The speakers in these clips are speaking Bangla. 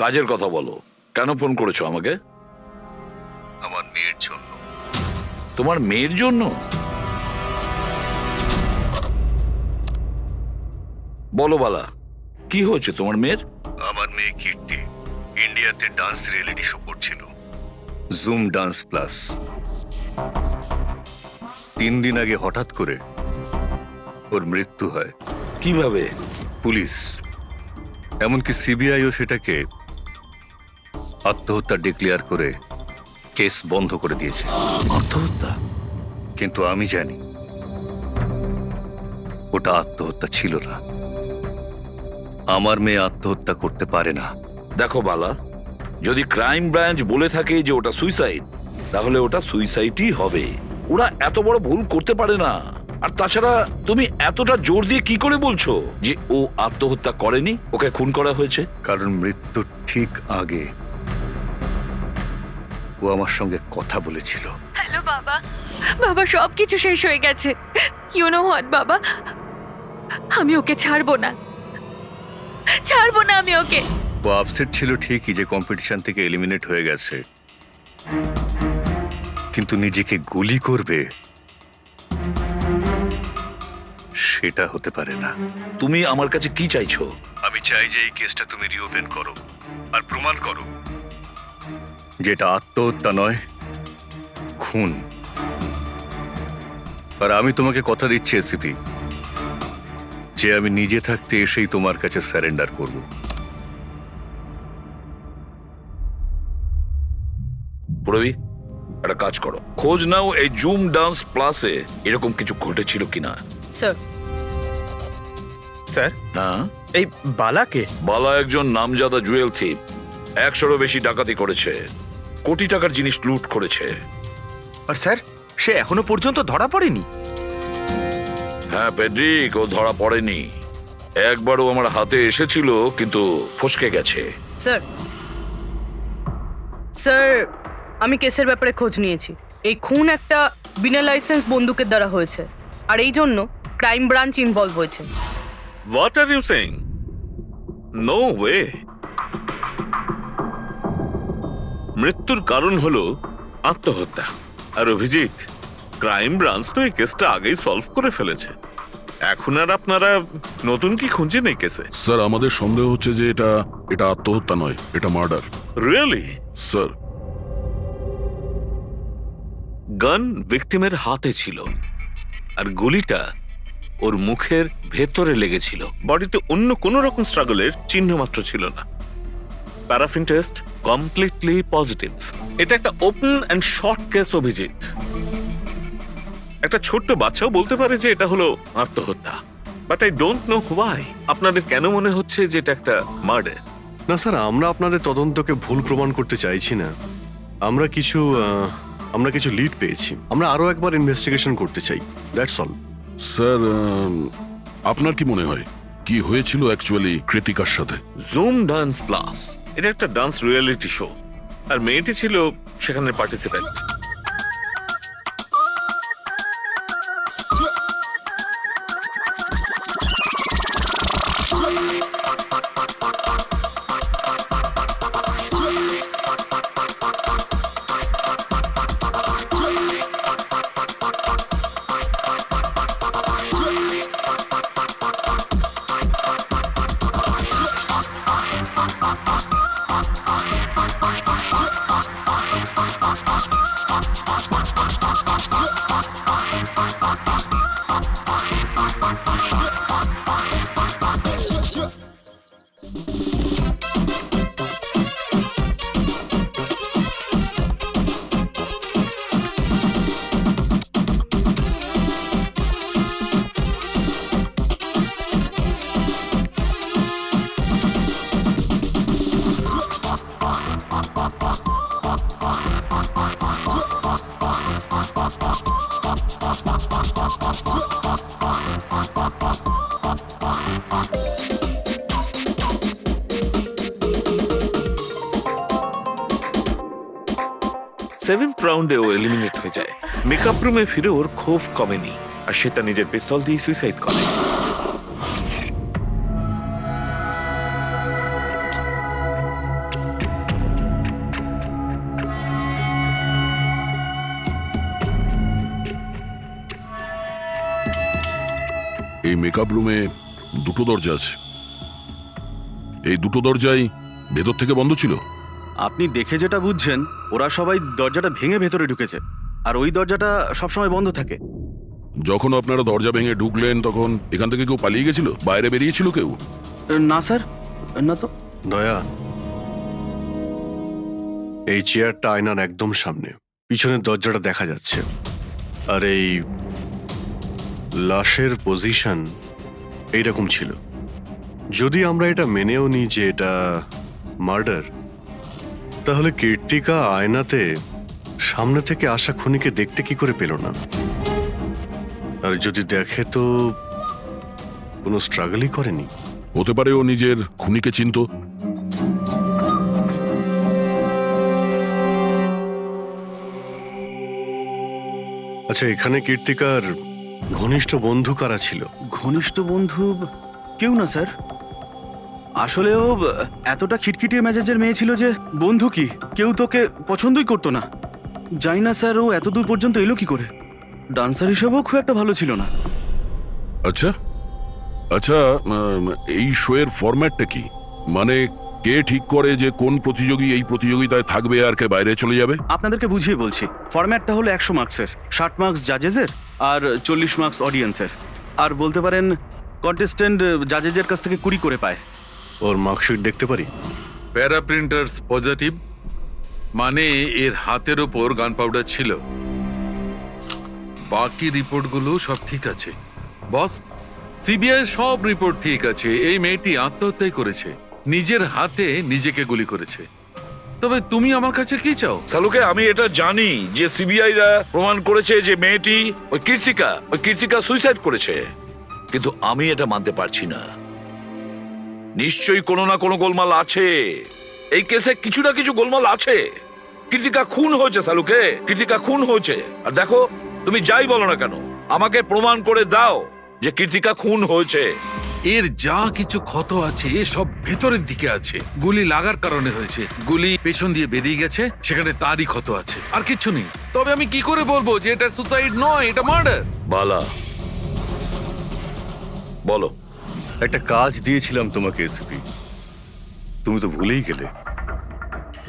কাজের কথা বলো। কেন ফোন করেছো আমাকে? আমার মেয়ের জন্য। তোমার মেয়ের জন্য? বলো বালা, কি হয়েছে তোমার মেয়ের? আমার মেয়ে কীর্তি ইন্ডিয়াতে ডান্স রিয়েলিটি শো করছিল, জুম ডান্স প্লাস। 3 দিন আগে হঠাৎ করে ওর মৃত্যু হয়। কিভাবে? পুলিশ, এমনকি সিবিআইও সেটাকে আত্মহত্যা ডিক্লেয়ার করে কেস বন্ধ করে দিয়েছে। আত্মহত্যা? কিন্তু আমি জানি ওটা আত্মহত্যা ছিল না। আমার মেয়ে আত্মহত্যা করতে পারে না। দেখো বালা, যদি ক্রাইম ব্রাঞ্চ বলে থাকে যে ওটা সুইসাইড, তাহলে ওটা সুইসাইডই হবে। ওরা এত বড় ভুল করতে পারে না। আর তাছাড়া তুমি এতটা জোর দিয়ে কি করে বলছো যে ও আত্মহত্যা করেনি, ওকে খুন করা হয়েছে? কারণ মৃত্যুর ঠিক আগে ও আমার সঙ্গে কথা বলেছিল। হ্যালো বাবা, বাবা সবকিছু শেষ হয়ে গেছে। ইউ নো হোয়াট বাবা, আমি ওকে ছাড়বো না, ছাড়বো না আমি ওকে। ও আপসেট ছিল ঠিকই যে কম্পিটিশন থেকে এলিমিনেট হয়ে গেছে, কিন্তু নিজেকে গুলি করবে সেটা হতে পারে না। তুমি আমার কাছে কি চাইছো? আমি চাই যে এই কেসটা তুমি রিওপেন করো আর প্রমাণ করো যেটা আত্মহত্যা নয়, খুন। আর আমি তোমাকে কথা দিচ্ছি এসিপি, যে আমি নিজে থাকতে এসেই তোমার কাছে সারেন্ডার করব। প্রবি, একটা কাজ করো, খোঁজ নাও এই জুম ডান্স প্লাসে এরকম কিছু ঘটেছিল কিনা। স্যার। স্যার, হ্যাঁ, এই বালাকে? বালা একজন নামজাদা জুয়েল থিপ। 100-এরও বেশি ডাকাতি করেছে, কোটি টাকার জিনিস লুট করেছে। আর স্যার, সে এখনো পর্যন্ত ধরা পড়েনি? হ্যাঁ পেড্রিক, ও ধরা পড়েনি। একবারও আমার হাতে এসেছিল, কিন্তু ফসকে গেছে। স্যার, স্যার, আমি কেসের ব্যাপারে খোঁজ নিয়েছি। এই খুন একটা বিনা লাইসেন্স বন্দুকের দ্বারা হয়েছে, আর এই জন্য ক্রাইম ব্রাঞ্চ ইনভলভ হয়েছে। What are you saying? No way. মৃত্যুর কারণ হলো আত্মহত্যা। আর অভিজিৎ, ক্রাইম ব্রাঞ্চ তো এই কেসটা আগেই সলভ করে ফেলেছে। এখন আর আপনারা নতুন কি খুঁজছেন এই কেসে? স্যার, আমাদের সন্দেহ হচ্ছে যে এটা আত্মহত্যা নয়, এটা মার্ডার। রিয়েলি? স্যার, গান ভিকটিমের হাতে ছিল, আর গুলিটা ওর মুখের ভেতরে লেগেছিল। বডিতে অন্য কোনো রকম স্ট্রাগলের চিহ্ন মাত্র ছিল না। Paraffin test completely positive. এটা একটা open and short case Abhijit. একটা ছোট্ট বাচ্চাও বলতে পারে যে এটা হলো আত্মহত্যা। But I don't know why আপনাদের কেন মনে হচ্ছে যে এটা একটা মার্ডার? না স্যার, আমরা আপনাদের তদন্তকে ভুল প্রমাণ করতে চাইছি না। আমরা কিছু লিড পেয়েছি, আমরা আরো একবার ইনভেস্টিগেশন করতে চাই, দ্যাটস অল। স্যার, আপনার কি মনে হয় কি হয়েছিল অ্যাকচুয়ালি কৃতিকার সাথে? জুম ডান্স প্লাস এটা একটা ডান্স রিয়েলিটি শো, আর মেয়েটি ছিল সেখানের পার্টিসিপেন্ট। সেভেন্থ রাউন্ডে ও এলিমিনেট হয়ে যায়। মেকআপ রুমে ফিরে ওর ক্ষোভ কমেনি, আর সে তার নিজের পিস্তল দিয়ে সুইসাইড করে। এই মেকআপ রুমে দুটো দরজা আছে। এই দুটো দরজাই ভেতর থেকে বন্ধ ছিল। আপনি দেখে যেটা বুঝছেন, ওরা সবাই দরজাটা ভেঙে ভেতরে ঢুকেছে, আর ওই দরজাটা সবসময় বন্ধ থাকে। যখন আপনারা দরজা ভেঙে ঢুকলেন তখন এখান থেকে কেউ পালিয়ে গেছিল? বাইরে বেরিয়েছিল কেউ? না স্যার, না তো। দয়া, এই চেয়ারটা আয়নার একদম সামনে, পিছনের দরজাটা দেখা যাচ্ছে। আর এই লাশের পজিশন এইরকম ছিল। যদি আমরা এটা মেনেও নিই যে এটা মার্ডার, তাহলে কীর্তিকা আয়নাতে সামনে থেকে আসা খুনিকে দেখতে কি করে পেল না? আর যদি দেখে তো কোনো স্ট্রাগলই করেনি। হতে পারে ও নিজের খুনিকে চিনতো। আচ্ছা, এখানে কীর্তিকার ঘনিষ্ঠ বন্ধু কারা ছিল? ঘনিষ্ঠ বন্ধু কেউ না স্যার। আসলে ও এতটা খিটখিটিয়ে মেজাজের মেয়ে ছিল যে বন্ধু কি, কেউ তোকে পছন্দই করতো না। জানি না স্যার ও এত দূর পর্যন্ত এলো কি করে। ডান্সার হিসেবেও খুব একটা ভালো ছিল না। আচ্ছা আচ্ছা, এই শোয়ের ফরম্যাটটা কি? মানে কে ঠিক করে যে কোন প্রতিযোগী এই প্রতিযোগিতায় থাকবে আর কে বাইরে চলে যাবে? আপনাদেরকে বুঝিয়ে বলছি। ফরম্যাটটা হলো 100 মার্কসের, 60 মার্কস জাজেসের আর 40 মার্কস অডিয়েন্সের। আর বলতে পারেন কন্টেস্টেন্ট জাজেসের কাছ থেকে 20 করে পায়। ওর মার্কশিট দেখতে পারি? প্যারা প্রিন্টার্স পজিটিভ, মানে এর হাতের ওপর গান পাউডার ছিল। বাকি রিপোর্টগুলো সব ঠিক আছে বস। সিবিআই সব রিপোর্ট ঠিক আছে। এই মেয়েটি আত্মহত্যাই করেছে, নিজের হাতে নিজেকে গুলি করেছে। তবে তুমি আমার কাছে কি চাও? সালুকে, আমি এটা জানি যে সিবিআইরা প্রমাণ করেছে যে মেয়েটি ওই কীর্তিকা সুইসাইড করেছে, কিন্তু আমি এটা মানতে পারছি না। নিশ্চয়ই কোনো না কোনো গোলমাল আছে। এই কেসে কিছু না কিছু গোলমাল আছে। কীর্তিকা খুন হয়েছে সালুকে, কীর্তিকা খুন হয়েছে। আর দেখো, তুমি যাই বলো না কেন, আমাকে প্রমাণ করে দাও যে কীর্তিকা খুন হয়েছে। এর যা কিছু ক্ষত আছে সব ভেতরের দিকে আছে। গুলি লাগার কারণে হয়েছে। গুলি পেছন দিয়ে বেরিয়ে গেছে, সেখানে তারই ক্ষত আছে, আর কিছু নেই। তবে আমি কি করে বলবো যে এটা সুসাইড নয়, এটা মার্ডার? বালা, বলো। একটা কাজ দিয়েছিলাম তোমাকে এসপি, তুমি তো ভুলেই গেলে,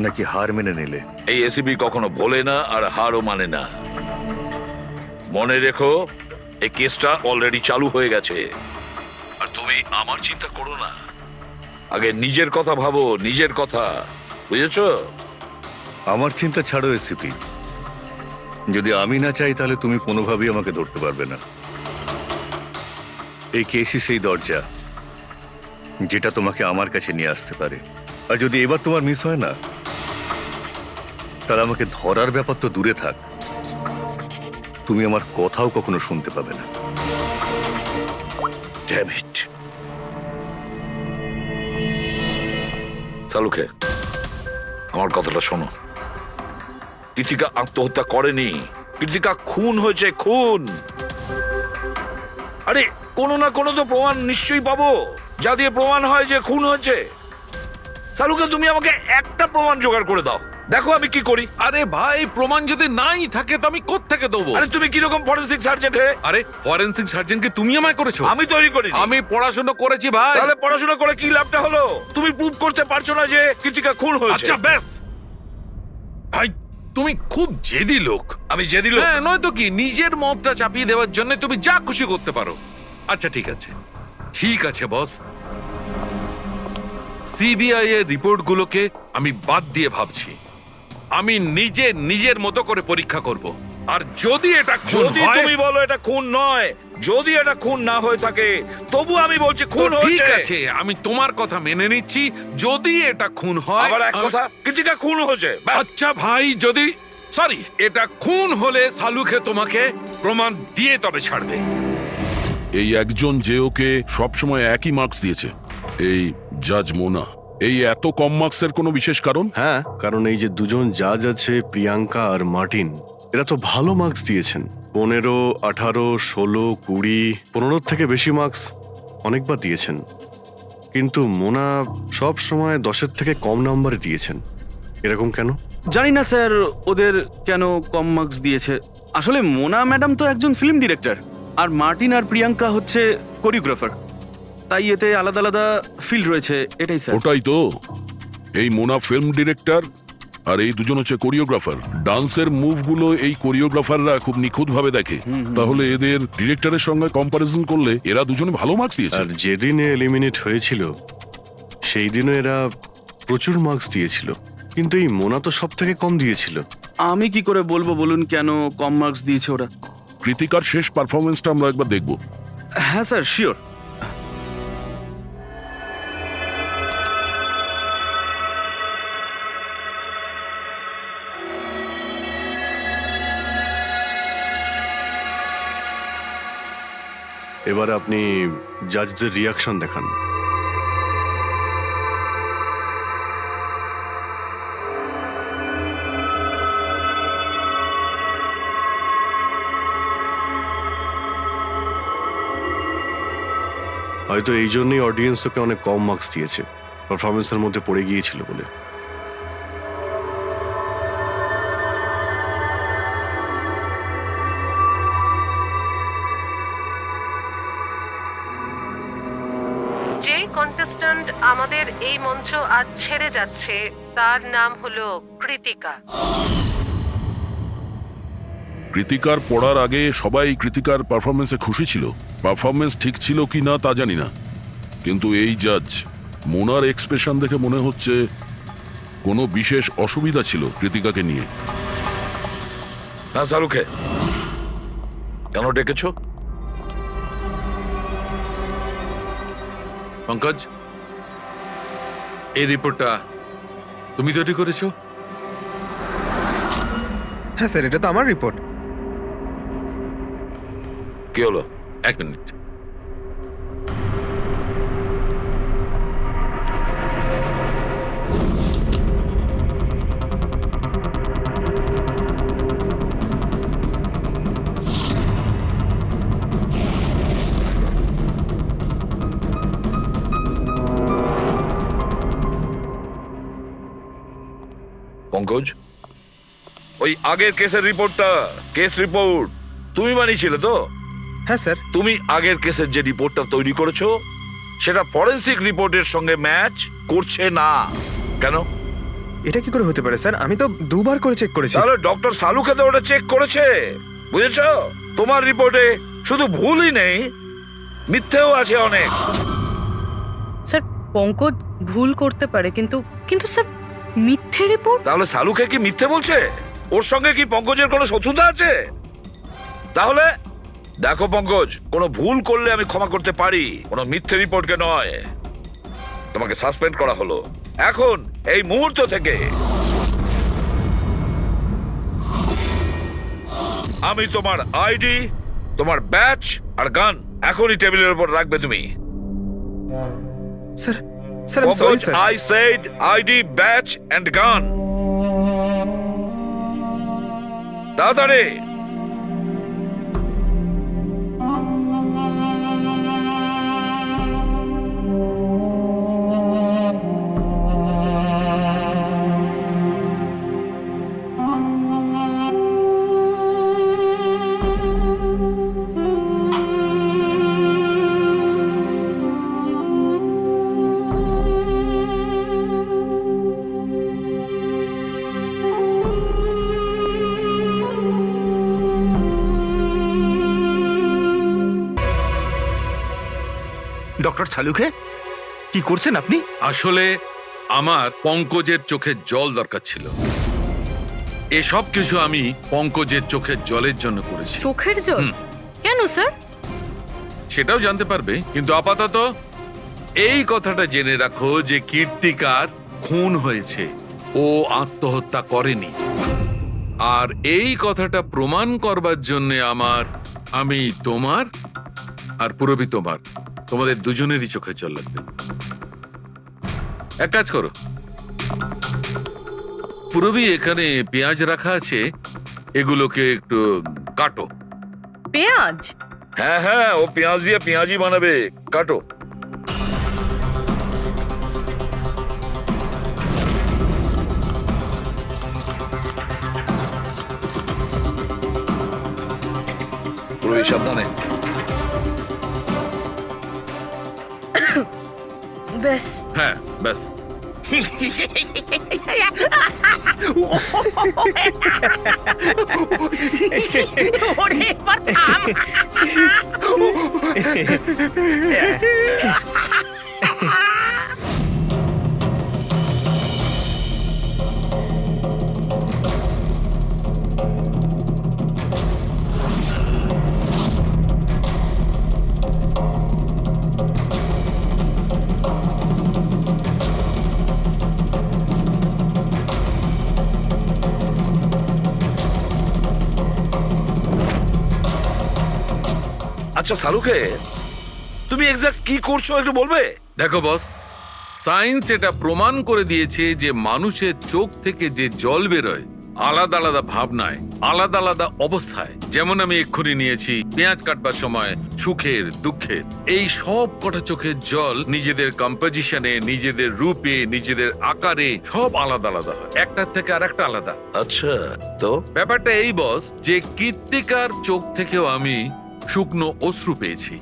নাকি হার মেনে নিলে? এই এসিবি কখনো ভোলে না আর হারও মানে না। মনে রেখো, এই কেসটা অলরেডি চালু হয়ে গেছে। আর তুমি আমার চিন্তা করো না, আগে নিজের কথা ভাবো, নিজের কথা, বুঝেছো? আমার চিন্তা ছাড়ো এসিপি। যদি আমি না চাই তাহলে তুমি কোনোভাবেই আমাকে ধরতে পারবে না। এই কেসই সেই দরজা যেটা তোমাকে আমার কাছে নিয়ে আসতে পারে। আর যদি এবার তোমার মিস হয় না, তাহলে আমাকে ধরার ব্যাপার তো দূরে থাক, তুমি আমার কথাও কখনো শুনতে পাবে না। Damn it. সালুকে, আমার কথাটা শোনো। কীর্তিকা আত্মহত্যা করেনি, কীর্তিকা খুন হয়েছে, খুন। আরে কোনো না কোনো তো প্রমাণ নিশ্চয়ই পাবো, যা দিয়ে প্রমাণ হয় যে খুন হয়েছে। সালুকে, তুমি আমাকে একটা প্রমাণ জোগাড় করে দাও, দেখো আমি কি করি। আরে ভাই, প্রমাণ যদি নাই থাকে তো আমি কোত্থেকে দেবো? আরে তুমি কিরকম ফরেনসিক সার্জন হে? আরে ফরেনসিক সার্জনকে তুমি আমায় করেছো? আমি তৈরি করি। আমি পড়াশোনা করেছি ভাই। তাহলে পড়াশোনা করে কি লাভটা হলো? তুমি প্রুভ করতে পারছো না যে কীর্তিকা খুন হয়েছে। আচ্ছা ব্যাস ভাই, তুমি খুব জেদি লোক। আমি জেদি লোক? হ্যাঁ, নয়তো কি, নিজের মতটা চাপিয়ে দেওয়ার জন্য তুমি যা খুশি করতে পারো। আচ্ছা ঠিক আছে, ঠিক আছে বস। সিবিআই এর রিপোর্টগুলোকে আমি বাদ দিয়ে ভাবছি। আমি নিজে নিজের মতো করে পরীক্ষা করব। আর যদি এটা খুন যদি হয়, তুমি বলো এটা খুন নয়, যদি এটা খুন না হয়ে থাকে, তবু আমি বলছি খুন তো ঠিক হয়েছে। আছে, আমি তোমার কথা মেনে নিচ্ছি। যদি এটা খুন হয়, আবার এক কথা, কীর্তিকা খুন হয়েছে, ব্যাস। আচ্ছা ভাই, যদি সরি এটা খুন হলে সালুকে তোমাকে প্রমাণ দিয়ে তবে ছাড়বে। এই একজন যে ওকে সবসময় একই মার্কস দিয়েছে, এই জাজ মোনা, এই এত কম মার্কসের কোনো বিশেষ কারণ? হ্যাঁ, কারণ এই যে দুজন জাজ আছে, প্রিয়াঙ্কা আর মার্টিন, এরা তো ভালো মার্কস দিয়েছেন। 15, 18, 16, 20, 15 থেকে বেশি মার্কস অনেকবার দিয়েছেন। কিন্তু মোনা সব সময় 10-এর থেকে কম নাম্বারে দিয়েছেন। এরকম কেন? জানি না স্যার ওদের কেন কম মার্কস দিয়েছে। আসলে মোনা ম্যাডাম তো একজন ফিল্ম ডিরেক্টর, আর মার্টিন আর প্রিয়াঙ্কা হচ্ছে কোরিওগ্রাফার, তাই এতে আলাদা আলাদা ফিল্ড রয়েছে, এটাই স্যার। ওটাই তো, এই মোনা ফিল্ম ডিরেক্টর আর এই দুজন হচ্ছে কোরিওগ্রাফার। ডান্সের মুভগুলো এই কোরিওগ্রাফাররা খুব নিখুঁতভাবে দেখে। তাহলে এদের ডিরেক্টরের সঙ্গে কম্পারিজন করলে এরা দুজনে ভালো মার্কস দিয়েছে। আর যেদিন এলিমিনেট হয়েছিল সেই দিনও এরা প্রচুর মার্কস দিয়েছিল, কিন্তু এই মোনা তো সব থেকে কম দিয়েছিল। আমি কি করে বলবো বলুন কেন কম মার্কস দিয়েছে ওরা? কৃতিকার শেষ পারফরমেন্সটা আমরা একবার দেখব। হ্যাঁ স্যার, শিওর। এবার আপনি জাজদের রিয়াকশন দেখান। হয়তো এই জন্যই অডিয়েন্স ওকে অনেক কম মার্কস দিয়েছে, পারফরমেন্সের মধ্যে পড়ে গিয়েছিল বলে। যে কন্টেস্ট্যান্ট আমাদের এই মঞ্চ আজ ছেড়ে যাচ্ছে তার নাম হলো কৃতিকা। কৃতিকার পড়ার আগে সবাই কৃতিকার পারফরমেন্সে খুশি ছিল। পারফরমেন্স ঠিক ছিল কি না তা জানি না, কিন্তু এই জাজ মোনার এক্সপ্রেশন দেখে মনে হচ্ছে কোনো বিশেষ অসুবিধা ছিল কৃতিকাকে নিয়ে। হ্যাঁ শাহরুখে, কেন ডেকেছো? পঙ্কজ, এই রিপোর্টটা তুমি তৈরি করেছো? হ্যাঁ স্যার, এটা তো আমার রিপোর্ট। কি হলো? এক মিনিট। পঙ্কজ, ওই আগের কেসের রিপোর্টটা, কেস রিপোর্ট তুমি বানিয়েছিলে তো? হ্যাঁ স্যার। তুমি আগের কেসের যে রিপোর্টটা তৈরি করেছো সেটা ফরেনসিক রিপোর্টের সঙ্গে ম্যাচ করছে না কেন? এটা কি করে হতে পারে স্যার? আমি তো দুবার করে চেক করেছি। তাহলে ডক্টর সালুকে তো ওটা চেক করেছে, বুঝেছো? তোমার রিপোর্টে শুধু ভুলই নেই, মিথ্যেও আছে অনেক। স্যার, পঙ্কজ ভুল করতে পারে, কিন্তু কিন্তু স্যার মিথ্যে রিপোর্ট? তাহলে সালুকে কি মিথ্যে বলছে? ওর সঙ্গে কি পঙ্কজের কোনো শত্রুতা আছে? তাহলে দেখো পঙ্কজ, কোনো ভুল করলে আমি ক্ষমা করতে পারি, কোনো মিথ্যে রিপোর্টকে নয়। তোমাকে সাসপেন্ড করা হলো এখন, এই মুহূর্ত থেকে। আমি তোমার আইডি, তোমার ব্যাচ আর গান এখনই টেবিলের উপর রাখবে তুমি। স্যার, স্যার আমি sorry Pankaj, sir. I said ID, badge and gun. তাড়াতাড়ি। ডক্টর সালুকে, কি করছেন আপনি? আসলে আমার পঙ্কজের চোখের জল দরকার ছিল। এসব কিছু আমি পঙ্কজের চোখের জলের জন্য করেছি। চোখের জল? কেন স্যার? সেটাও জানতে পারবে, কিন্তু আপাতত এই কথাটা জেনে রাখো যে কীর্তিকার খুন হয়েছে, ও আত্মহত্যা করেনি। আর এই কথাটা প্রমাণ করবার জন্য আমি তোমার আর পুরবি তোমাদের দুজনেরই চোখের জল লাগবে। এক কাজ করো, পুরবি এখানে পেঁয়াজ রাখা আছে, এগুলোকে একটু কাটো। পেঁয়াজ? হ্যাঁ হ্যাঁ, ও পেঁয়াজ দিয়ে পেঁয়াজি বানাবে, কাটো। পুরবি সাবধানে। ব্যাস হ্যাঁ ব্যাস। ওরে এবার থাম। আচ্ছা সালুকে, তুমি এক্সাক্ট কি করছো একটু বলবে? দেখো বস, সায়েন্স এটা প্রমাণ করে দিয়েছে যে মানুষের চোখ থেকে যে জল বেরোয় আলাদা আলাদা ভাবনায়, আলাদা আলাদা অবস্থায়, যেমন আমি এক্ষুনি নিয়েছি পেঁয়াজ কাটবার সময় সুখের, দুঃখের, এই সব কটা চোখের জল নিজেদের কম্পোজিশনে, নিজেদের রূপে, নিজেদের আকারে সব আলাদা আলাদা হয়, একটার থেকে আর একটা আলাদা। আচ্ছা, তো ব্যাপারটা এই বস যে কৃত্তিকার চোখ থেকেও আমি শুকনো অশ্রু পেয়েছি।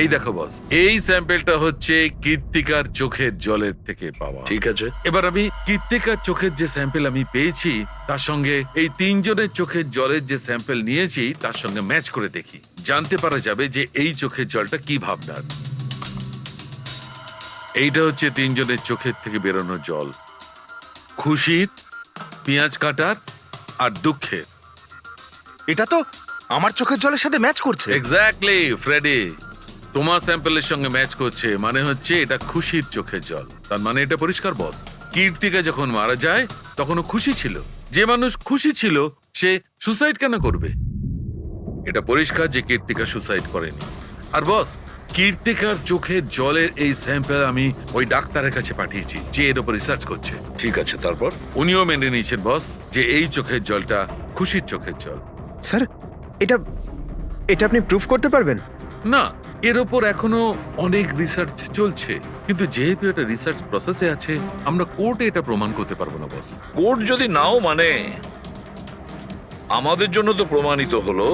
এই দেখো বস, এই স্যাম্পেলটা হচ্ছে কৃত্তিকার চোখের জলের থেকে পাওয়া। ঠিক আছে, এবার আমি কৃত্তিকার চোখের যে স্যাম্পেল আমি পেয়েছি তার সঙ্গে এই তিনজনের চোখের জলের যে স্যাম্পেল নিয়েছি তার সঙ্গে ম্যাচ করে দেখি, জানতে পারা যাবে যে এই চোখের জলটা কি ভাবনার। এইটা হচ্ছে তিনজনের চোখের থেকে বেরোনো জল, খুশির, পেঁয়াজ কাটার আর দুঃখের। এটা তো আমার চোখের জলের সাথে ম্যাচ করছে। এক্স্যাক্টলি ফ্রেডি, তোমার স্যাম্পলের সঙ্গে ম্যাচ করছে, মানে হচ্ছে এটা খুশির চোখের জল। তার মানে এটা পরিষ্কার বস, কীর্তিকা যখন মারা যায় তখনও খুশি ছিল। যে মানুষ খুশি ছিল সে সুসাইড কেন করবে? এটা পরিষ্কার যে কীর্তিকা সুসাইড করেনি। আর বস, কীর্তিকার চোখের জলের এই স্যাম্পল আমি ওই ডাক্তারের কাছে পাঠিয়েছি যে এর উপর রিসার্চ করছে। ঠিক আছে, তারপর? উনিও মেনে নিয়েছেন বস যে এই চোখের জলটা খুশির চোখের জল। স্যার, এটা এটা আপনি প্রুফ করতে পারবেন? না, এর ওপর এখনো অনেক রিসার্চ চলছে, কিন্তু যেহেতু এটা রিসার্চ প্রসেসে আছে আমরা কোর্টে এটা প্রমাণ করতে পারবো না বস। কোর্ট যদি নাও মানে, আমাদের জন্য তো প্রমাণিত হলো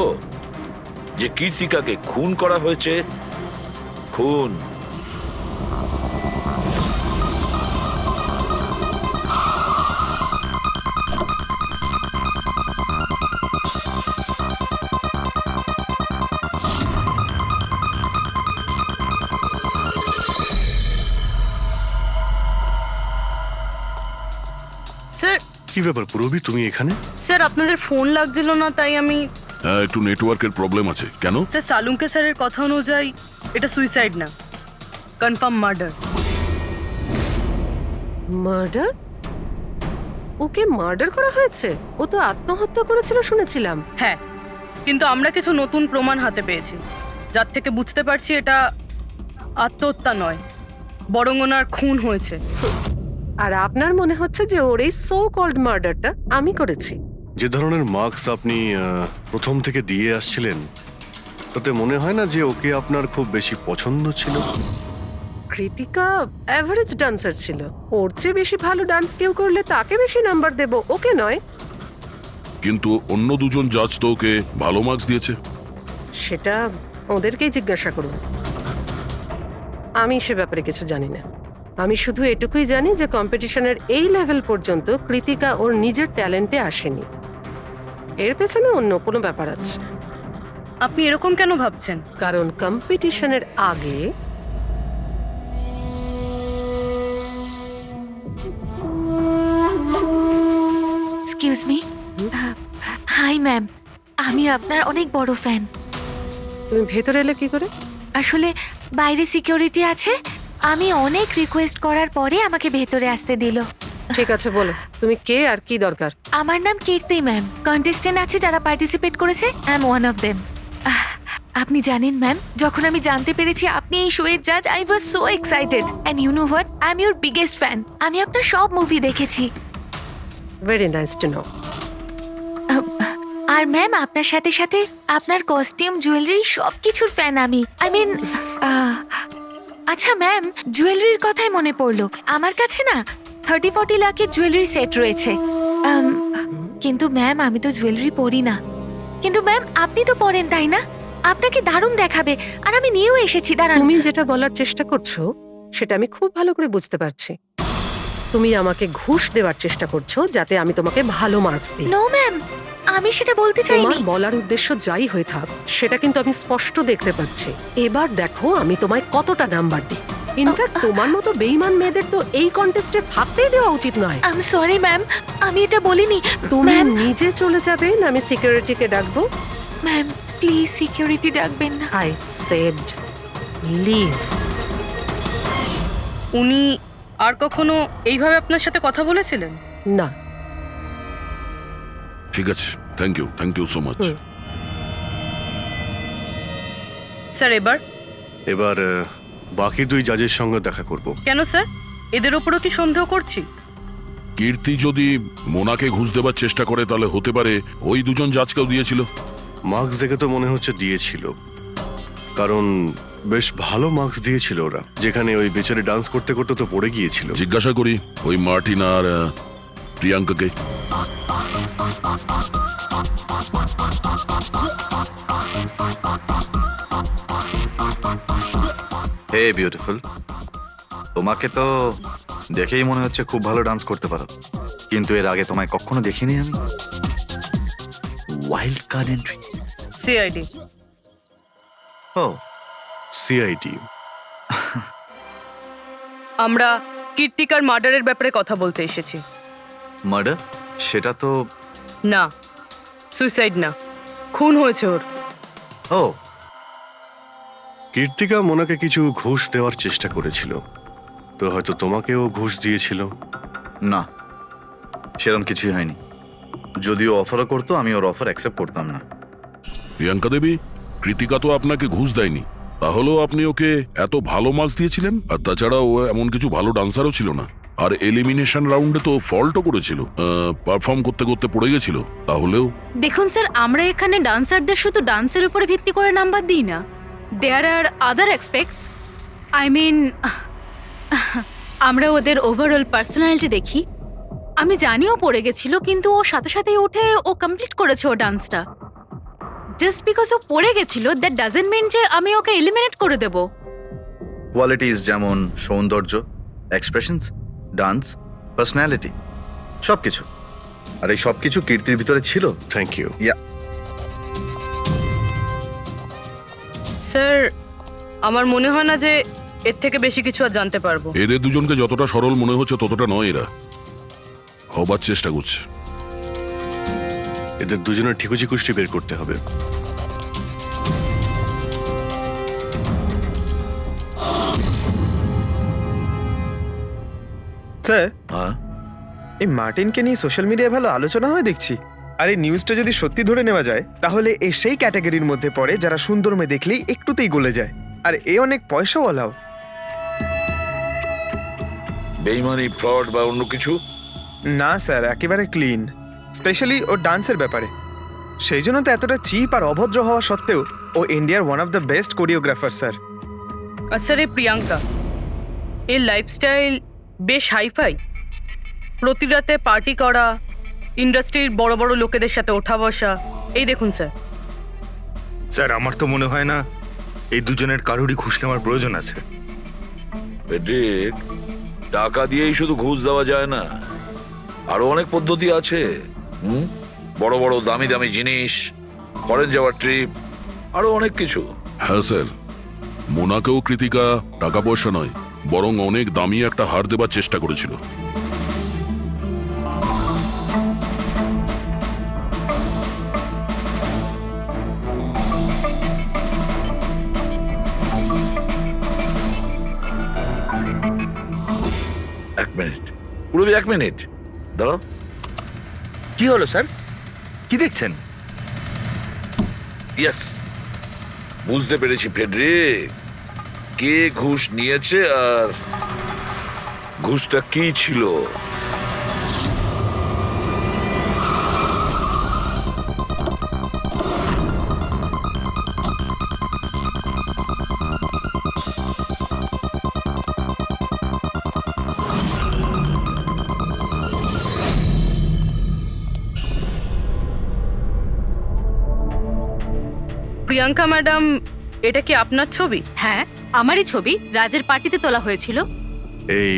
যে কীর্তিকাকে খুন করা হয়েছে। খুন। স্যার, কি ব্যাপার পুরবি, তুমি এখানে? স্যার আপনাদের ফোন লাগছিল না তাই আমি। হ্যাঁ, একটু নেটওয়ার্কের প্রবলেম আছে। কেন? স্যার সালুঙ্কে স্যারের কথা অনুযায়ী এটা সুইসাইড না, কনফার্ম মার্ডার। মার্ডার? ওকে মার্ডার করা হয়েছে? ও তো আত্মহত্যা করেছিল শুনেছিলাম। হ্যাঁ, কিন্তু আমরা কিছু নতুন প্রমাণ হাতে পেয়েছি যার থেকে বুঝতে পারছি এটা আত্মহত্যা নয়, বরং ওনার খুন হয়েছে। আর আপনার মনে হচ্ছে যে ওর এই সো কল্ড মার্ডারটা আমি করেছি? যে ধরনের মার্কস আপনি প্রথম থেকে দিয়ে আসছিলেন তাতে মনে হয় না যে ওকে আপনার খুব বেশি পছন্দ ছিল। কৃতিকা অ্যাভারেজ ডান্সার ছিল, ওর চেয়ে বেশি ভালো ডান্স কেউ করলে তাকে বেশি নাম্বার দেব, ওকে নয়। কিন্তু অন্য দুজন জাজ তো ওকে ভালো মার্কস দিয়েছে। সেটা ওদেরকেই জিজ্ঞাসা করুন, আমি সে ব্যাপারে কিছু জানি না। আমি শুধু এটুকুই জানি যে কম্পিটিশনের এই লেভেল পর্যন্ত কৃতিকা ওর নিজের ট্যালেন্টে আসেনি, এর পেছনে অন্য কোনো ব্যাপার আছে। আপনি এরকম কেন ভাবছেন? কারণ কম্পিটিশনের আগে এক্সকিউজ মি। হাই ম্যাম, আমি আপনার অনেক বড় ফ্যান। তুমি ভেতরে এলে কি করে? আসলে বাইরে সিকিউরিটি আছে, আমি অনেক রিকোয়েস্ট করার পরে আমাকে ভেতরে আসতে দিল। ঠিক আছে, বলো তুমি কে আর কি দরকার। আমার নাম কীর্তি ম্যাম, কন্টেস্টেন্ট আছে যারা পার্টিসিপেট করেছে, I am one of them. আপনি জানেন ম্যাম, যখন আমি জানতে পেরেছি আপনি এই শোয়ের জাজ, I was so excited and you know what, I am your biggest fan. আমি আপনার সব মুভি দেখেছি। Very nice to know. আর ম্যাম আপনার সাথে সাথে আপনার কস্টিউম, জুয়েলারি সব কিছুর ফ্যান আমি। আই মিন, আচ্ছা ম্যাম, জুয়েলারির কথাই মনে পড়লো, আমার কাছে না 30-40 লাখের জুয়েলারি সেট রয়েছে। কিন্তু ম্যাম আমি তো জুয়েলারি পরি না। কিন্তু ম্যাম আপনি তো পরেন, তাই না? আপনাকে দারুণ দেখাবে আর আমি নিয়েও এসেছি। দাঁড়ান। তুমি যেটা বলার চেষ্টা করছো সেটা আমি খুব ভালো করে বুঝতে পারছি। তুমি আমাকে ঘুষ দেওয়ার চেষ্টা করছো যাতে আমি তোমাকে ভালো মার্কস দিই। নো ম্যাম, আমি সেটা বলতে তোমার চাইনি। বলার উদ্দেশ্য যাই হয়ে থাক সেটা কিন্তু আমি স্পষ্ট দেখতে পাচ্ছি। এবার দেখো আমি তোমায় কতটা নাম্বার দিই। ইনফ্যাক্ট তোমার মতো বেইমান মেয়েদের তো এই কন্টেস্টে থাকতেই দেওয়া উচিত নয়। আই এম সরি ম্যাম, আমি এটা বলিনি। তুমি ম্যাম, নিজে চলে যাবে না আমি সিকিউরিটিকে ডাকবো? ম্যাম প্লিজ সিকিউরিটি ডাকবেন না। I said leave. উনি আর কখনো এইভাবে আপনার সাথে কথা বলেছিলেন? না। ঠিক আছে, থ্যাংক ইউ সো মাচ। হুম। স্যার এবার এবার বাকি দুই জাজের সঙ্গে দেখা করব। কেন স্যার, এদের ওপরও কি সন্দেহ করছি? কীর্তি যদি মোনাকে ঘুষ দেবার চেষ্টা করে তাহলে হতে পারে ওই দুজন জাজকেও দিয়েছিল। মার্কস দেখে তো মনে হচ্ছে দিয়েছিল, কারণ বেশ ভালো মার্কস দিয়েছিল ওরা। যেখানে ওই বেচারে ডান্স করতে করতে তো পড়ে গিয়েছিল। জিজ্ঞাসা করি ওই মার্টিন আর প্রিয়াঙ্কাকে। হে বিউটিফুল, তোমাকে তো দেখেই মনে হচ্ছে খুব ভালো ডান্স করতে পারো, কিন্তু এর আগে তোমায় কখনো দেখিনি আমি। Wild card entry. সিআইডি। ও, সিআইডি। আমরা কীর্তিকার মার্ডারের ব্যাপারে কথা বলতে এসেছি। মার্ডার? সেটা তো না, সুইসাইড না, খুন হয়েছে ওর। ও, কীর্তিকা মোনাকে কিছু ঘুষ দেওয়ার চেষ্টা করেছিল, তো হয়তো তোমাকেও ঘুষ দিয়েছিল। না, সেরকম কিছুই হয়নি। যদিও অফারও করতো আমি ওর অফার অ্যাকসেপ্ট করতাম না। প্রিয়াঙ্কা দেবী, কৃতিকা তো আপনাকে ঘুষ দেয়নি, তাহলেও আপনি ওকে এত ভালো মার্কস দিয়েছিলেন। আর তাছাড়া ও এমন কিছু ভালো ডান্সারও ছিল না, আর এলিমিনেশন রাউন্ডে তো ফল্টও করেছিল, পারফর্ম করতে করতে পড়ে গেছিল। তাহলেও দেখুন স্যার, আমরা এখানে ডান্সারদের শুধু ডান্সের উপরে ভিত্তি করে নাম্বার দিই না। দেয়ার আর আদার এক্সপেক্টস। আই মিন, আমরা ওদের ওভারঅল পার্সোনালিটি দেখি। আমি জানিও পড়ে গেছিল, কিন্তু ও সাথে সাথেই উঠে ও কমপ্লিট করেছে ও ডান্সটা। জাস্ট বিকজ ও পড়ে গেছিল দ্যাট ডাজন্ট মিন যে আমি ওকে এলিমিনেট করে দেব। কোয়ালিটিস যেমন সৌন্দর্য, এক্সপ্রেশনস, ডান্স, পার্সোনালিটি, সবকিছু। আর এই সবকিছু কীর্তির ভিতরে ছিল। Thank you. স্যার, আমার মনে হয় না যে এর থেকে বেশি কিছু আর জানতে পারবো। এদের দুজনকে যতটা সরল মনে হচ্ছে ততটা নয়, এরা হবার চেষ্টা করছে। এদের দুজনের ঠিকুজি কুষ্টি বের করতে হবে। স্যার, হ্যাঁ, এই মার্টিনকে নিয়ে সোশ্যাল মিডিয়ায় ভালো আলোচনা হয় দেখছি। আর এই নিউজটা যদি সত্যি ধরে নেওয়া যায় তাহলে এ সেই ক্যাটাগরির মধ্যে পড়ে যারা সুন্দর মেয়ে দেখলেই একটুতেই গলে যায়। আর এ অনেক পয়সাওয়ালাও। বেইমানি, ফ্রড বা অন্য কিছু? না স্যার, একেবারে ক্লিন, স্পেশালি ওর ডান্সের ব্যাপারে। সেই জন্য তো এতটা চিপ আর অভদ্র হওয়া সত্ত্বেও ও ইন্ডিয়ার one of the best choreographer sir. আর স্যার, এই প্রিয়াঙ্কা, এর লাইফস্টাইল বেশ হাইফাই। প্রতি রাতে পার্টি করা, ইন্ডাস্ট্রির বড় বড় লোকেদের সাথে ওঠা বসা। এই দেখুন স্যার। স্যার, আমার তো মনে হয় না এই দুজনের কারোরই ঘুষ নেওয়ার প্রয়োজন আছে। পেটেক, টাকা দিয়েই শুধু ঘুষ দেওয়া যায় না, আরো অনেক পদ্ধতি আছে। বড় বড় দামি দামি জিনিস, ফরেন যাওয়ার ট্রিপ, আরো অনেক কিছু। হ্যাঁ স্যার, মোনাকেও কৃতিকা টাকা পয়সা নয় বরং অনেক দামি একটা হার দেবার চেষ্টা করেছিল। এক মিনিট, পুরবি, এক মিনিট দাঁড়াও। কি হলো স্যার? কি দেখছেন? ইয়েস, বুঝতে পেরেছি ফেডরিক, কে ঘুষ নিয়েছে আর ঘুষটা কি ছিল। প্রিয়াঙ্কা ম্যাডাম, এটা কি আপনার ছবি? হ্যাঁ, আমারই ছবি, রাজের পার্টিতে তোলা হয়েছিল। এই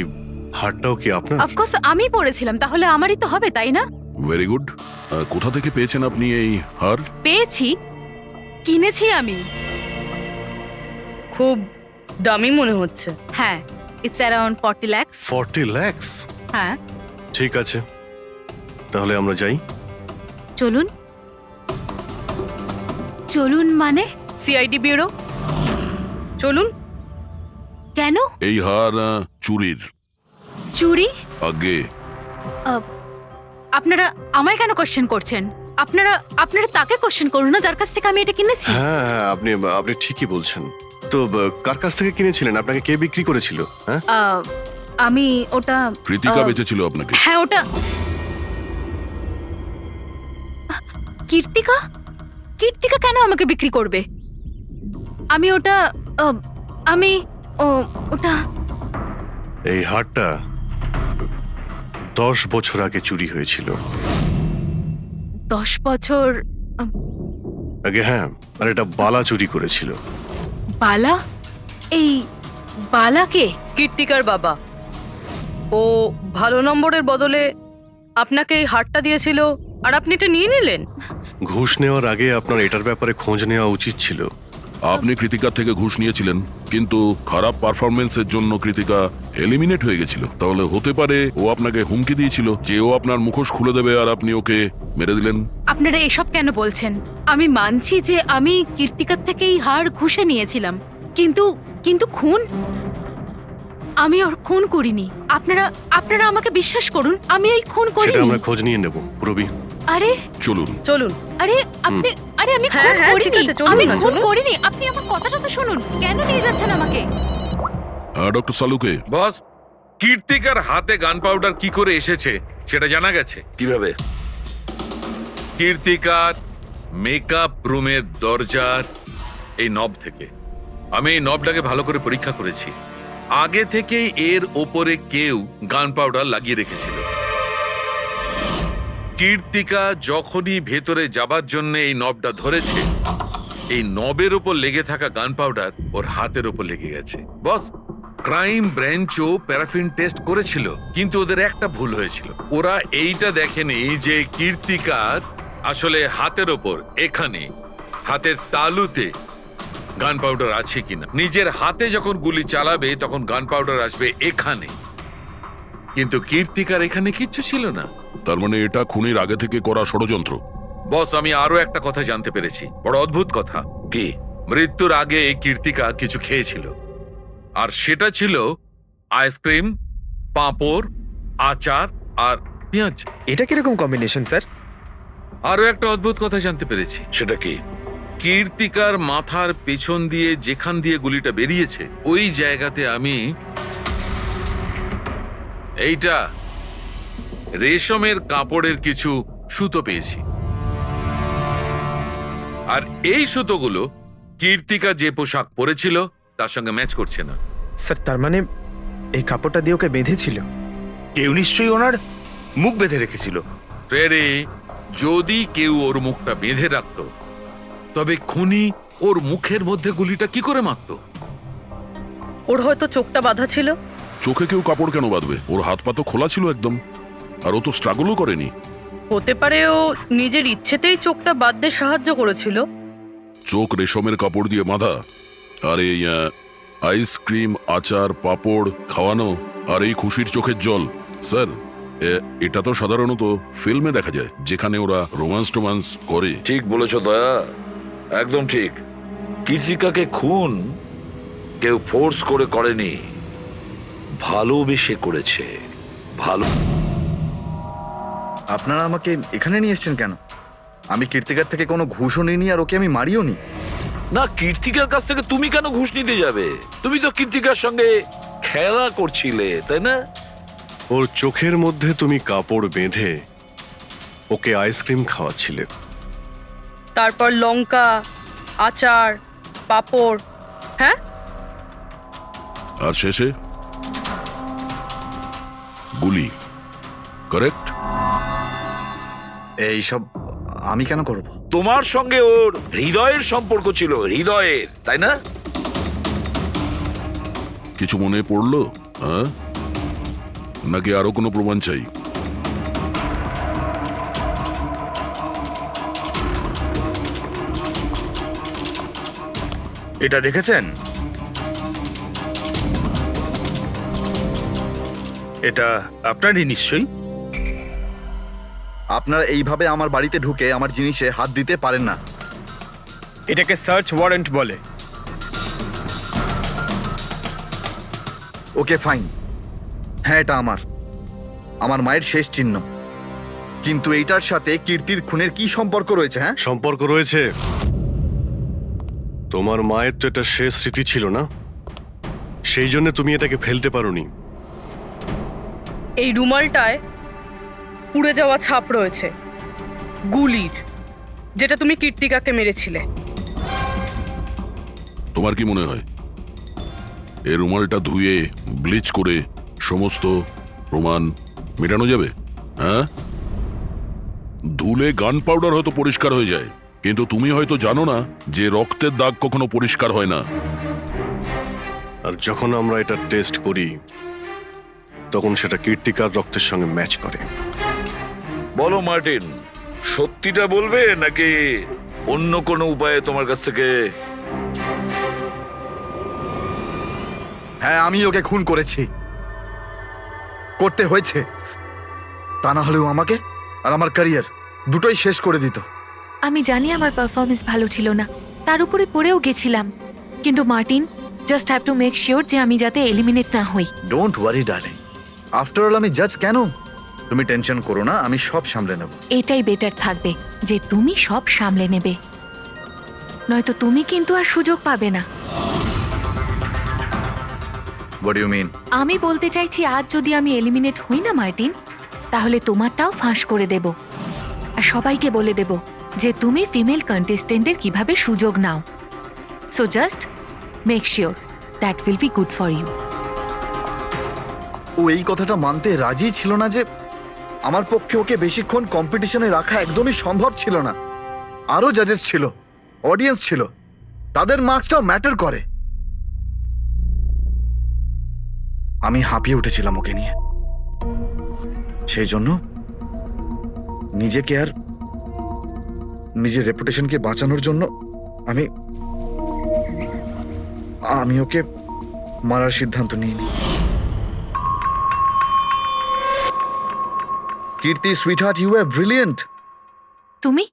হারটাও কি আপনার? অফকোর্স আমি পড়েছিলাম, তাহলে আমারই তো হবে, তাই না? Very good. কোথা থেকে পেয়েছেন আপনি এই হার? পেয়েছি, কিনেছি আমি। খুব দামি মনে হচ্ছে। হ্যাঁ, ইটস অ্যারাউন্ড 40 lakhs। 40 lakhs? হ্যাঁ, ঠিক আছে, তাহলে আমরা যাই। চলুন। চলুন মানে? সিআইডি ব্যুরো চলুন। কেন? এই হার চুরির। চুরি? আগে আপনারা আমায় কেন কোশ্চেন করছেন? আপনারা আপনারা তাকে কোশ্চেন করুন না, যার কাছ থেকে আমি এটা কিনেছি। হ্যাঁ হ্যাঁ, আপনি আপনি ঠিকই বলছেন। তো কার কাছ থেকে কিনেছিলেন? আপনাকে কে বিক্রি করেছিল? হ্যাঁ, আমি ওটা কৃতিকা বেচেছিল আপনাকে। হ্যাঁ, ওটা কীর্তিকা। কীর্তিকা কেন আমাকে বিক্রি করবে? আমি ওটা আমি ওটা এই হারটা 10 বছর আগে চুরি হয়েছিল। 10 বছর আগে? হ্যাঁ, আর এটা বালা চুরি করেছিল। বালা? এই বালাকে? কীর্তিকার বাবা। ও ভালো নম্বরের বদলে আপনাকে এই হারটা দিয়েছিল, আর আপনি এটা নিয়ে নিলেন। ঘুষ নেওয়ার আগে আপনার এটার ব্যাপারে খোঁজ নেওয়া উচিত ছিল। আপনি কৃতিকার থেকে ঘুষ নিয়েছিলেন, কিন্তু খারাপ পারফরমেন্সের জন্য কৃতিকা এলিমিনেট হয়ে গেছিল। তাহলে হতে পারে ও আপনাকে হুমকি দিয়েছিল যে ও আপনার মুখোশ খুলে দেবে, আর আপনি ওকে মেরে দিলেন। আপনারা এসব কেন বলছেন? আমি মানছি যে আমি কীর্তিকার থেকে এই হার ঘুষে নিয়েছিলাম, কিন্তু কিন্তু খুন? আমি ওর খুন করিনি। আপনারা আপনারা আমাকে বিশ্বাস করুন, আমি এই খুন সেটা করিনি। আমরা খোঁজ নিয়ে নেব, রবি। আরে চলুন। চলুন। আরে আপনি আরে আমি হ্যাঁ, খুন হ্যাঁ, ঠিক করিনি। আছে, চলুন আমি না, খুন চলুন। করিনি। আপনি আমার কথাটা তো শুনুন। কেন নিয়ে যাচ্ছেন আমাকে? ডক্টর সালুকে, বস, কীর্তিকার হাতে গান পাউডার কি করে এসেছে সেটা জানা গেছে। কিভাবে? কীর্তিকার মেকআপ রুমের দরজার এই নব থেকে। আমি এই নবটাকে ভালো করে পরীক্ষা করেছি। আগে থেকেই এর ওপরে কেউ গান পাউডার লাগিয়ে রেখেছিল। কীর্তিকা যখনই ভেতরে যাবার জন্য এই নবটা ধরেছে, এই নবের উপর লেগে থাকা গান পাউডার ওর হাতের উপর লেগে গেছে। বস, ক্রাইম ব্রাঞ্চও প্যারাফিন টেস্ট করেছিল, কিন্তু ওদের একটা ভুল হয়েছিল। ওরা এইটা দেখেনি যে কীর্তিকার আসলে হাতের ওপর, এখানে হাতের তালুতে গান পাউডার আছে কিনা। নিজের হাতে যখন গুলি চালাবে তখন গান পাউডার আসবে এখানে, কিন্তু কীর্তিকার এখানে কিচ্ছু ছিল না। তার মানে এটা খুনের আগে থেকে করা ষড়যন্ত্র। বস, আমি আরো একটা কথা জানতে পেরেছি, বড় অদ্ভুত কথা। কি? মৃত্যুর আগে কীর্তিকা কিছু খেয়েছিল, আর সেটা ছিল আইসক্রিম, পাঁপড়, আচার আর পেঁয়াজ। এটা কিরকম কম্বিনেশন স্যার? আরো একটা অদ্ভুত কথা জানতে পেরেছি। সেটা কি? কীর্তিকার মাথার পেছন দিয়ে যেখান দিয়ে গুলিটা বেরিয়েছে, ওই জায়গাতে আমি এইটা রেশমের কাপড়ের কিছু সুতো পেয়েছি। আর এই সুতোগুলো কীর্তিকা যে পোশাক পরেছিল তার সঙ্গে ম্যাচ করছে না। স্যার, তার মানে এই কাপড়টা দিয়ে ওকে বেঁধেছিল? কেউ নিশ্চয়ই ওনার মুখ বেঁধে রেখেছিল। ফ্রেডি, যদি কেউ ওর মুখটা বেঁধে রাখত, তবে খুনি ওর মুখের মধ্যে গুলিটা কি করে মারত? ওর হয়তো চোখটা বাঁধা ছিল। চোখে কেউ কাপড় কেন বাঁধবে? ওর হাত পা তো খোলা ছিল একদম, আর ও তো স্ট্রাগলও করেনি। হতে পারে ও নিজের ইচ্ছেতেই চোখটা বাঁধতে সাহায্য করেছিল। চোখ রেশমের কাপড় দিয়ে বাঁধা, আর এই আইসক্রিম, আচার, পাঁপড় খাওয়ানো, আর এই খুশির চোখের জল। স্যার, এটা তো সাধারণত ফিল্মে দেখা যায়, যেখানে ওরা রোমান্স করে। ঠিক বলেছো দয়া, একদম ঠিক। কীর্তিকাকে খুন কেউ ফোর্স করে করেনি, ভালোবেসে করেছে। ভালো। আপনারা আমাকে এখানে নিয়ে এসেছেন কেন? আমি কীর্তিকার থেকে কোনো ঘুষও নিইনি, আর ওকে আমি মারিও নি। না, কীর্তিকার কাছ থেকে তুমি কেন ঘুষ নিতে যাবে? তুমি তো কীর্তিকার সঙ্গে খেলা করছিলে, তাই না? ওর চোখের মধ্যে তুমি কাপড় বেঁধে ওকে আইসক্রিম খাওয়াচ্ছিলে। তারপর লঙ্কা, আচার, পাঁপড়। হ্যাঁ, আর শেষে গুলি। কারেক্ট? এইসব আমি কেন করব? তোমার সঙ্গে ওর হৃদয়ের সম্পর্ক ছিল, হৃদয়ের, তাই না? কিছু মনে পড়লো? হ্যাঁ, নাকি আরো কোনো প্রমাণ চাই? এটা দেখেছেন? এটা আপনারই নিশ্চয়ই। আপনারা এইভাবে আমার বাড়িতে ঢুকে আমার জিনিসে হাত দিতে পারেন না। এটাকে সার্চ ওয়ারেন্ট বলে। ওকে ফাইন, হ্যাঁ এটা আমার মায়ের শেষ চিহ্ন। কিন্তু এইটার সাথে কীর্তির খুনের কি সম্পর্ক রয়েছে? হ্যাঁ, সম্পর্ক রয়েছে। তোমার মায়ের তো এটা শেষ স্মৃতি ছিল না, সেই জন্য তুমি এটাকে ফেলতে পারোনি। এই রুমালটায় পুড়ে যাওয়া ছাপ রয়েছে গুলির, যেটা তুমি কীর্তিকাকে মেরেছিলে। তোমার কি মনে হয় এই রুমালটা ধুয়ে ব্লিচ করে সমস্ত প্রমাণ মেটানো যাবে? হ্যাঁ, ধুলে গান পাউডার হয়তো পরিষ্কার হয়ে যায়, কিন্তু তুমি হয়তো জানো না যে রক্তের দাগ কখনো পরিষ্কার হয় না। আর যখন আমরা এটা টেস্ট করি তখন সেটা কীর্তিকার রক্তের সঙ্গে ম্যাচ করে। বলো মার্টিন, সত্যিটা বলবে নাকি অন্য কোনো উপায়ে তোমার কাছ থেকে? হ্যাঁ আমি ওকে খুন করেছি, করতে হয়েছে। তা না হলেও আমাকে আর আমার ক্যারিয়ার দুটোই শেষ করে দিত। আমি জানি আমার পারফরমেন্স ভালো ছিল না, তার উপরে পড়েও গেছিলাম, কিন্তু Martin, just have to make sure যে আমি যাতে এলিমিনেট না হই। Don't worry darling, after all আমি জাজ কেন? তুমি টেনশন করো না, আমি সব সামলে নেব। এটাই বেটার থাকবে যে তুমি সব সামলে নেবে, নয়তো তুমি কিন্তু আর সুযোগ পাবে না। What you mean? আমি বলতে চাইছি, আজ যদি আমি এলিমিনেট হই না মার্টিন, তাহলে তোমারটাও ফাঁস করে দেব, আর সবাইকে বলে দেব যে তুমি ফিমেল কন্টেস্টেন্টের কিভাবে সুযোগ নাও। So just make sure that will be good for you. ও এই কথাটা মানতে রাজি ছিল না যে আমার পক্ষে ওকে বেশিক্ষণ কম্পিটিশনে রাখা একদমই সম্ভব ছিল না। আরো জাজেস ছিল, অডিয়েন্স ছিল, তাদের মার্কসটাও ম্যাটার করে। আমি হাঁপিয়ে উঠেছিলাম ওকে নিয়ে, সেই জন্য নিজেকে আর নিজের রেপুটেশনকে বাঁচানোর জন্য আমি ওকে মারার সিদ্ধান্ত নিইনি। কীর্তি সুইটহার্ট, ইউ আর ব্রিলিয়েন্ট। তুমি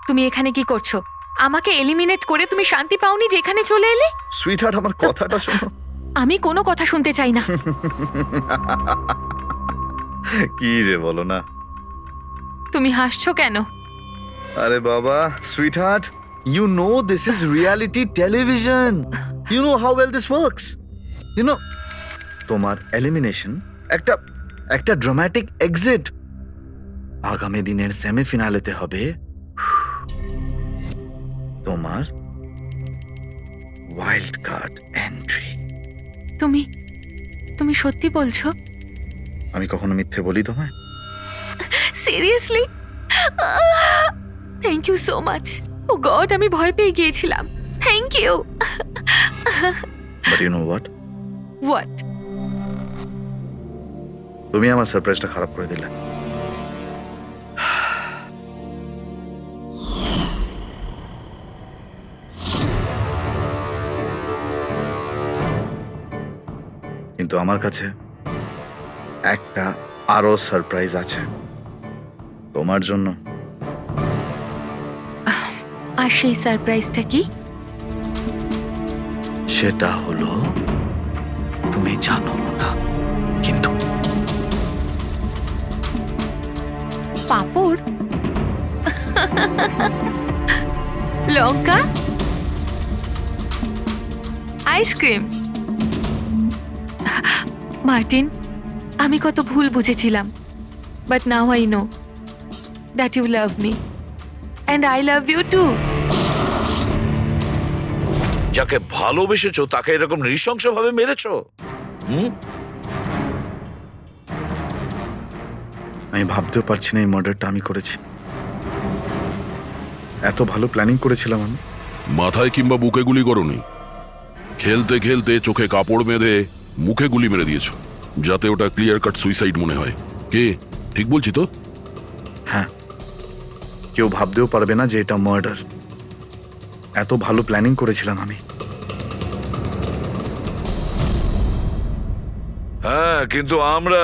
তুমি এখানে কি করছো? আমাকে এলিমিনেট করে তুমি শান্তি পাওনি যে এখানে চলে এলে? সুইটহার্ট, আমার কথাটা শোনো। আমি কোনো কথা শুনতে চাই না। কি যে বলো না। তুমি হাসছো কেন? আরে বাবা, sweetheart, you know this is reality television. You know how well this works. You know, তোমার এলিমিনেশন একটা ড্রামাটিক এক্সিট। আগামী দিনের সেমিফিনালেতে হবে তোমার ওয়াইল্ড কার্ড এন্ট্রি। তুমি সত্যি বলছো? আমি কখনো মিথ্যে বলি তোমায়? Seriously? Thank you so much. Oh god, আমি ভয় পেয়ে গিয়েছিলাম। Thank you. But you know what? What? তুমি আমার সারপ্রাইজটা খারাপ করে দিলে। কিন্তু আমার কাছে একটা আরো সারপ্রাইজ আছে তোমার জন্য। আর সেই সারপ্রাইজটা কি? সেটা হলো, তুমি জানো না, কিন্তু পাঁপড়, লঙ্কা, আইসক্রিম। মার্টিন, আমি কত ভুল বুঝেছিলাম, but now I know that you love me and I love you too. যাকে ভালোবেসেছো তাকে এরকম নৃশংসভাবে মেরেছো? আমি ভাবতেও পারছি না এই মার্ডারটা আমি করেছি। এত ভালো প্ল্যানিং করেছিলাম আমি। মাথায় কিংবা বুকে গুলি করনি, খেলতে খেলতে চোখে কাপড় বেঁধে মুখে গুলি মেরে দিয়েছো, যাতে ওটা ক্লিয়ার কাট সুইসাইড মনে হয়। কে ঠিক বলছি তো? হ্যাঁ, কেউ ভাবতেও পারবে না যে এটা মার্ডার। এত ভালো প্ল্যানিং করেছিলাম আমি। হ্যাঁ, কিন্তু আমরা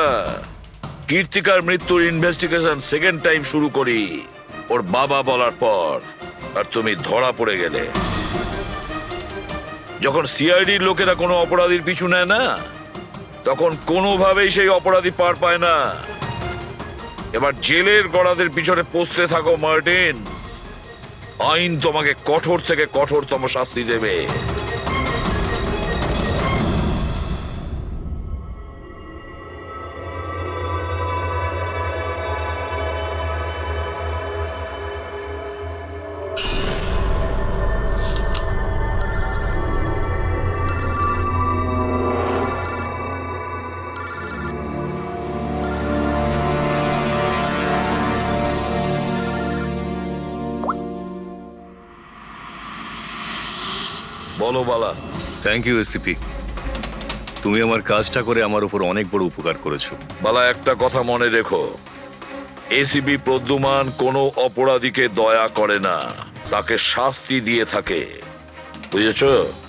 কীর্তিকার মৃত্যুর ইনভেস্টিগেশন সেকেন্ড টাইম শুরু করি ওর বাবা বলার পর, আর তুমি ধরা পড়ে গেলে। যখন সিআইডির লোকেরা কোনো অপরাধীর পিছু নেয় না, তখন কোনোভাবেই সেই অপরাধী পার পায় না। এবার জেলের গড়াদের পিছনে পৌঁছতে থাকো মার্টিন, আইন তোমাকে কঠোর থেকে কঠোরতম শাস্তি দেবে। বলো বালা। থ্যাংক ইউ এসিপি, তুমি আমার কাজটা করে আমার উপর অনেক বড় উপকার করেছো। বালা, একটা কথা মনে রেখো, এসিপি প্রদ্যুমান কোনো অপরাধীকে দয়া করে না, তাকে শাস্তি দিয়ে থাকে। বুঝেছ?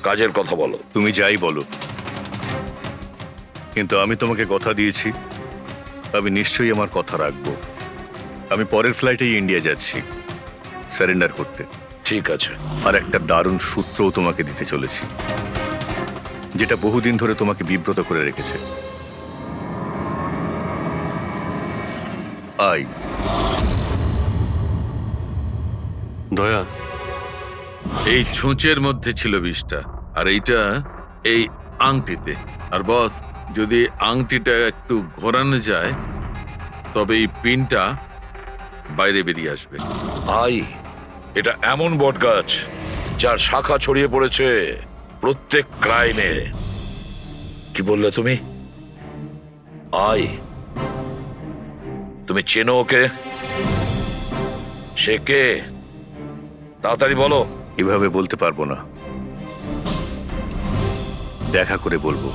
কাজের কথা বলো। তুমি যাই বলো, কিন্তু আমি তোমাকে কথা দিয়েছি, আমি নিশ্চয়ই আমার কথা রাখবো। আমি পরের ফ্লাইটেই ইন্ডিয়া যাচ্ছি সারেন্ডার করতে। ঠিক আছে। আর একটা দারুণ সূত্রও তোমাকে দিতে চলেছি, যেটা বহুদিন ধরে তোমাকে বিব্রত করে রেখেছে। আই দয়া, এই ছুঁচের মধ্যে ছিল বিষটা, আর এইটা এই আংটিতে। আর বস, যদি আংটিটা একটু ঘোরানো যায়, তবে এই পিনটা বাইরে বেরিয়ে আসবে। আই, এটা এমন বটগাছ যার শাখা ছড়িয়ে পড়েছে প্রত্যেক ক্রাইমে। কি বললে তুমি? আই, তুমি চেনো ওকে? সে কে? তাড়াতাড়ি বলো। এভাবে বলতে পারবো না, দেখা করে বলবো।